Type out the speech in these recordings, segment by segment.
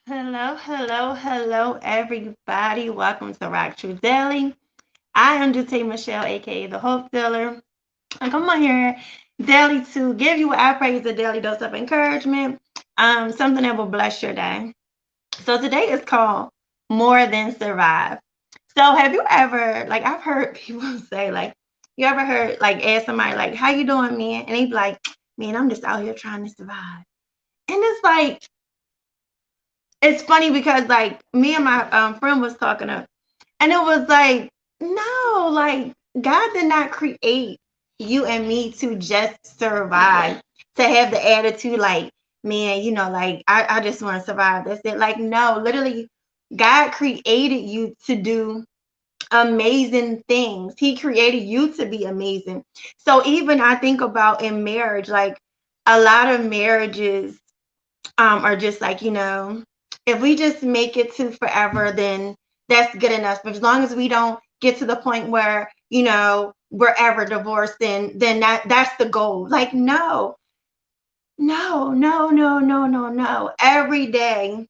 Hello, hello, hello, everybody. Welcome to RockTrue Daily. I am Jute Michelle, aka the Hope Dealer. I come on here daily to give you what I pray is a daily dose of encouragement, something that will bless your day. So today is called More Than Survive. So have you ever, like I've heard people say, like, you ever heard, like, ask somebody, like, how you doing, man? And they be like, man, I'm just out here trying to survive. And it's like, it's funny because like me and my friend was talking up, and it was like, no, like God did not create you and me to just survive, to have the attitude like, man, like I just want to survive. That's it. Like, no, literally, God created you to do amazing things. He created you to be amazing. So even I think about in marriage, like a lot of marriages are just like, if we just make it to forever, then that's good enough. But as long as we don't get to the point where, we're ever divorced, then that's the goal. Like, no, no, no, no, no, no, no. Every day,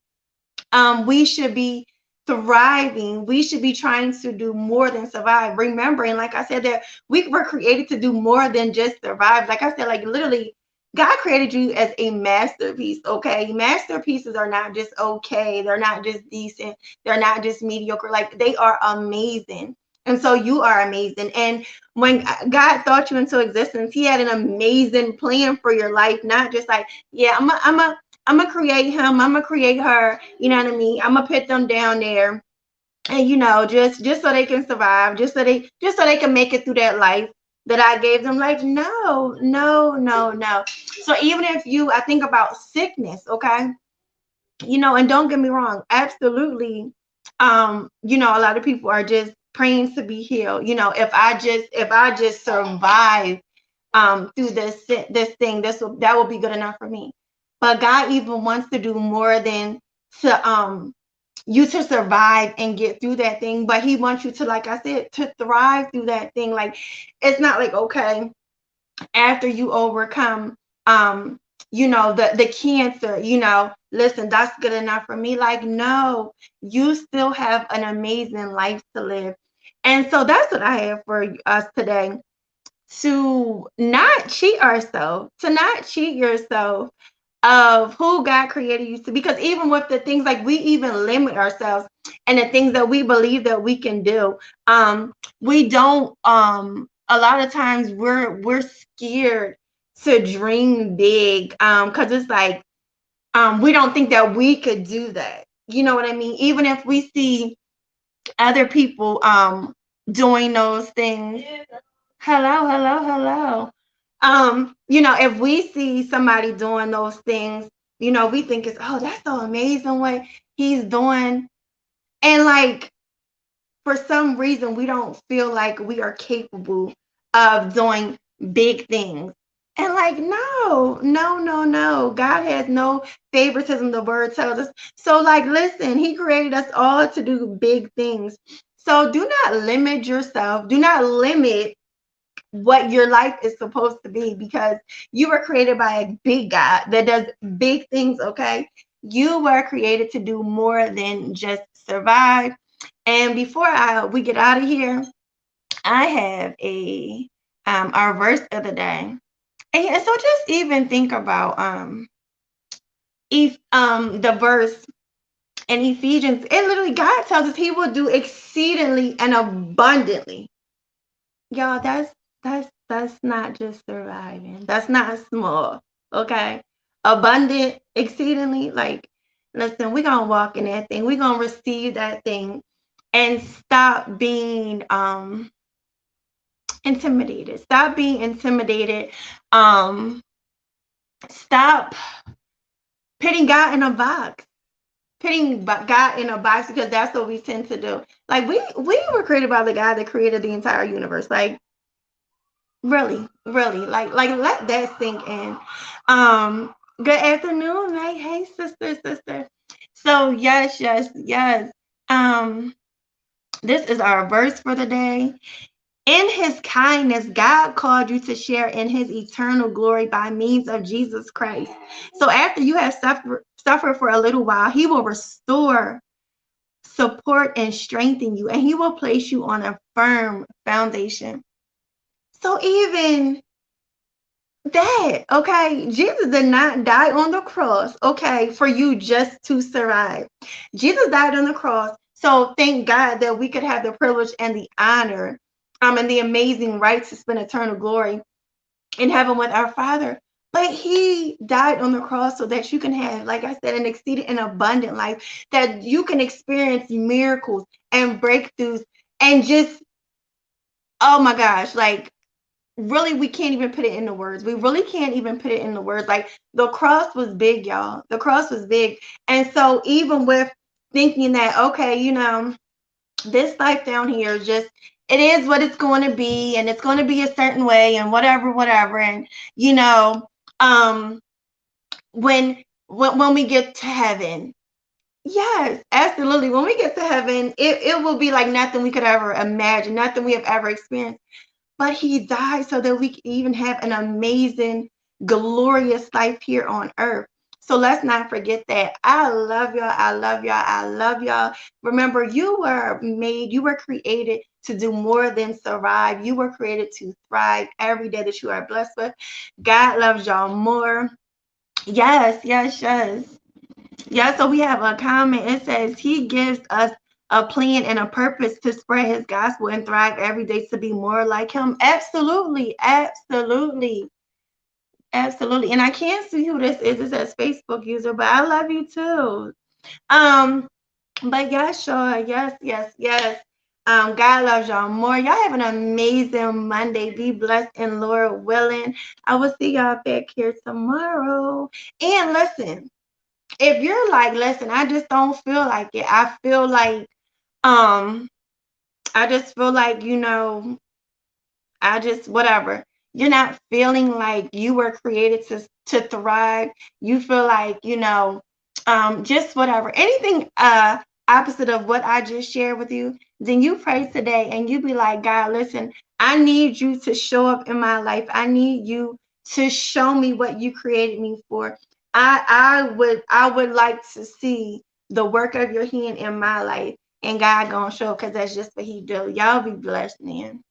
we should be thriving. We should be trying to do more than survive. Remembering, like I said, that we were created to do more than just survive. Like I said, like literally, God created you as a masterpiece. Okay, masterpieces are not just okay. They're not just decent. They're not just mediocre. Like they are amazing. And so you are amazing. And when God thought you into existence, He had an amazing plan for your life. Not just like, yeah, I'm gonna create him. I'm gonna create her. You know what I mean? I'm gonna put them down there, and just so they can survive, just so they can make it through that life that I gave them. Like, no, no, no, no. So even if I think about sickness, okay, and don't get me wrong, absolutely, a lot of people are just praying to be healed. If I just survive through this thing, that will be good enough for me. But God even wants to do more than to you to survive and get through that thing, but He wants you to, like I said, to thrive through that thing. Like, it's not like, okay, after you overcome the cancer, listen, that's good enough for me. Like, no, you still have an amazing life to live. And so that's what I have for us today, to not cheat ourselves, to not cheat yourself of who God created you to. Because even with the things, like, we even limit ourselves and the things that we believe that we can do. We don't a lot of times we're scared to dream big, because it's like, we don't think that we could do that. You know what I mean? Even if we see other people doing those things. Hello, hello, hello. If we see somebody doing those things, we think it's, oh, that's so amazing what he's doing. And like, for some reason, we don't feel like we are capable of doing big things. And like, no, no, no, no. God has no favoritism, the word tells us. So, like, listen, He created us all to do big things. So do not limit yourself. Do not limit what your life is supposed to be, because you were created by a big God that does big things. Okay, you were created to do more than just survive. And before we get out of here, I have a our verse of the day. And so just even think about if the verse in Ephesians. It literally, God tells us He will do exceedingly and abundantly. Y'all, that's not just surviving. That's not small. Okay. Abundant, exceedingly, like, listen, we're gonna walk in that thing. We're gonna receive that thing and stop being intimidated. Stop being intimidated. Um, stop putting God in a box. Putting God in a box, because that's what we tend to do. Like, we were created by the God that created the entire universe. Like, really, really, like let that sink in. Good afternoon, hey, sister. So yes, yes, yes. Um, this is our verse for the day. In His kindness, God called you to share in His eternal glory by means of Jesus Christ. So after you have suffer for a little while, he will restore, support, and strengthen you, and he will place you on a firm foundation. So even that, okay, Jesus did not die on the cross, okay, for you just to survive. Jesus died on the cross. So thank God that we could have the privilege and the honor, and the amazing right to spend eternal glory in heaven with our Father. But he died on the cross so that you can have, like I said, an exceeded and abundant life, that you can experience miracles and breakthroughs and just, oh my gosh, like really, we can't even put it into words. We really can't even put it into words. Like the cross was big, y'all. The cross was big. And so even with thinking that, okay, this life down here just, it is what it's going to be, and it's going to be a certain way, and whatever. And um when we get to heaven, yes, absolutely. When we get to heaven, it will be like nothing we could ever imagine, nothing we have ever experienced. But he died so that we can even have an amazing, glorious life here on earth. So let's not forget that. I love y'all. I love y'all. I love y'all. Remember, you were made, you were created to do more than survive. You were created to thrive every day that you are blessed with. God loves y'all more. Yes, yes, yes. Yeah, so we have a comment. It says he gives us a plan and a purpose to spread his gospel and thrive every day to be more like him. Absolutely, absolutely, absolutely. And I can't see who this is. It says Facebook user, but I love you too. Um, but yes, sure, yes. God loves y'all more. Y'all have an amazing Monday. Be blessed and Lord willing. I will see y'all back here tomorrow. And listen, if you're like, listen, I just don't feel like it. Um, I just feel like, I just whatever. You're not feeling like you were created to thrive. You feel like, just whatever. Anything opposite of what I just shared with you, then you pray today and you be like, God, listen, I need you to show up in my life. I need you to show me what you created me for. I would like to see the work of your hand in my life. And God gonna show, because that's just what he do. Y'all be blessed, man.